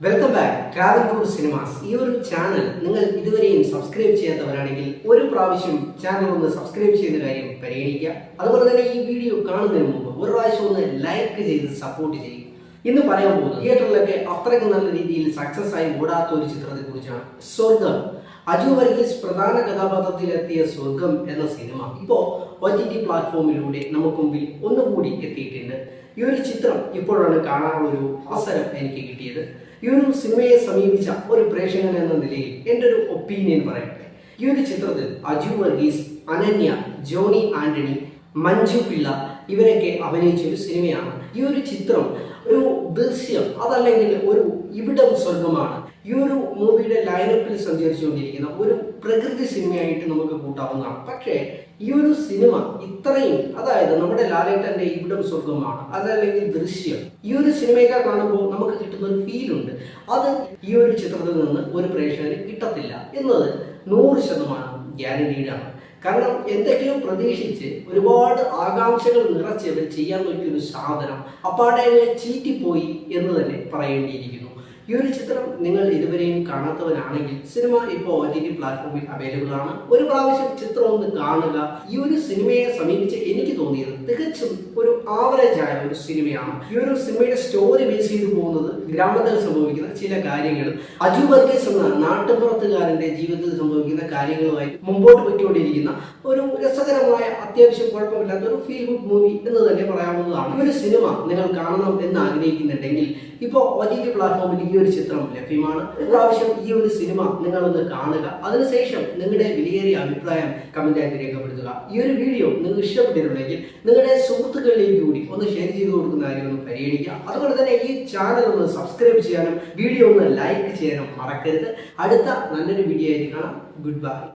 Welcome back travel tour cinemas. ഈ ഒരു channel നിങ്ങൾ ഇതുവരെയും സബ്സ്ക്രൈബ് ചെയ്യാത്തവരാണെങ്കിൽ ഒരു പ്രാവശ്യം ചാനൽ ഒന്ന് സബ്സ്ക്രൈബ് ചെയ്യുന്ന കാര്യം പരിഗണിക്കുക. അതുപോലെ തന്നെ ഈ വീഡിയോ കാണുന്നതിന് മുമ്പ് ഒരു പ്രാവശ്യം ഒന്ന് ലൈക്ക് ചെയ്ത് സപ്പോർട്ട് ചെയ്യുക. ഇന്ന് പറയാൻ പോകുന്നത് തിയേറ്ററിലൊക്കെ അത്രയ്ക്ക് നല്ല രീതിയിൽ സക്സസ് ആയി ഓടാത്ത ഒരു ചിത്രത്തെ കുറിച്ചാണ്. സ്വർഗം. അജു വർഗീസ് പ്രധാന കഥാപാത്രത്തിലെത്തിയ സ്വർഗം എന്ന സിനിമ ഇപ്പോൾ OTT പ്ലാറ്റ്ഫോമിലൂടെ നമുക്ക് മുമ്പിൽ ഒന്നുകൂടി എത്തിയിട്ടുണ്ട്. ഈ ഒരു ചിത്രം ഇപ്പോഴാണ് കാണാനുള്ള ഒരു അവസരം എനിക്ക് കിട്ടിയത്. ഈ ഒരു സിനിമയെ സമീപിച്ച ഒരു പ്രേക്ഷകൻ എന്ന നിലയിൽ എൻ്റെ ഒരു ഒപ്പീനിയൻ പറയട്ടെ. ഈ ഒരു ചിത്രത്തിൽ അജു വർഗീസ്, അനന്യ, ജോണി ആന്റണി, മഞ്ജു പിള്ള ഇവരൊക്കെ അഭിനയിച്ച ഒരു സിനിമയാണ്. ഈ ഒരു ചിത്രം ഒരു ദൃശ്യം അതല്ലെങ്കിൽ ഒരു ഇവിടം സ്വർഗമാണ്. ഈ ഒരു മൂവിയുടെ ലൈനപ്പിൽ സഞ്ചരിച്ചുകൊണ്ടിരിക്കുന്ന ഒരു പ്രകൃതി സിനിമയായിട്ട് നമുക്ക് കൂട്ടാവുന്നതാണ്. പക്ഷേ ഈ ഒരു സിനിമ ഇത്രയും, അതായത് നമ്മുടെ ലാലേട്ടന്റെ ഇവിടം സ്വർഗമാണ് അതല്ലെങ്കിൽ ദൃശ്യം, ഈ ഒരു സിനിമയൊക്കെ കാണുമ്പോൾ നമുക്ക് കിട്ടുന്ന ഒരു ഫീലുണ്ട്. അത് ഈ ഒരു ചിത്രത്തിൽ നിന്ന് ഒരു പ്രേക്ഷകന് കിട്ടത്തില്ല എന്നത് 100% ഗ്യാരണ്ടീഡ് ആണ്. കാരണം എന്തൊക്കെയോ പ്രതീക്ഷിച്ച് ഒരുപാട് ആകാംക്ഷകൾ നിറച്ച് അവർ ചെയ്യാൻ നോക്കിയൊരു സാധനം അപ്പാടെ ചീറ്റിപ്പോയി എന്ന് തന്നെ പറയേണ്ടിയിരിക്കുന്നു. ഈ ഒരു ചിത്രം നിങ്ങൾ ഇതുവരെയും കാണാത്തവരാണെങ്കിൽ സിനിമ ഇപ്പോൾ OTT പ്ലാറ്റ്ഫോമിൽ അവൈലബിൾ ആണ്. ഒരു പ്രാവശ്യം ചിത്രം ഒന്ന് കാണുക. ഈ ഒരു സിനിമയെ സമീപിച്ച് എനിക്ക് തോന്നിയത് തികച്ചും ഒരു ആവറേജ് ആയ ഒരു സിനിമയാണ്. ഈ ഒരു സിനിമയുടെ സ്റ്റോറി ബേസ് ചെയ്തു പോകുന്നത് ഗ്രാമത്തിൽ സംഭവിക്കുന്ന ചില കാര്യങ്ങളും അജു വർഗീസ് എന്ന നാട്ടുപുറത്തുകാരന്റെ ജീവിതത്തിൽ സംഭവിക്കുന്ന കാര്യങ്ങളുമായി മുമ്പോട്ട് പോയിക്കൊണ്ടിരിക്കുന്ന ഒരു രസകരമായ, അത്യാവശ്യം കുഴപ്പമില്ലാത്ത ഒരു ഫീൽ ഗുഡ് മൂവി എന്ന് തന്നെ പറയാവുന്നതാണ്. ഈ ഒരു സിനിമ നിങ്ങൾ കാണണം എന്ന് ആഗ്രഹിക്കുന്നുണ്ടെങ്കിൽ ഇപ്പോൾ OTT പ്ലാറ്റ്ഫോമിൽ ഈ ഒരു ചിത്രം ലഭ്യമാണ്. ഒരു പ്രാവശ്യം ഈ ഒരു സിനിമ നിങ്ങളൊന്ന് കാണുക. അതിനുശേഷം നിങ്ങളുടെ വിലയേറിയ അഭിപ്രായം കമന്റായിട്ട് രേഖപ്പെടുത്തുക. ഈ ഒരു വീഡിയോ നിങ്ങൾക്ക് ഇഷ്ടപ്പെട്ടിട്ടുണ്ടെങ്കിൽ നിങ്ങളുടെ സുഹൃത്തുക്കളിലേക്ക് കൂടി ഒന്ന് ഷെയർ ചെയ്ത് കൊടുക്കുന്ന കാര്യം ഒന്ന് പരിഗണിക്കുക. അതുപോലെ തന്നെ ഈ ചാനൽ ഒന്ന് സബ്സ്ക്രൈബ് ചെയ്യാനും വീഡിയോ ഒന്ന് ലൈക്ക് ചെയ്യാനും മറക്കരുത്. അടുത്ത നല്ലൊരു വീഡിയോ ആയിട്ട് കാണാം. Good bye.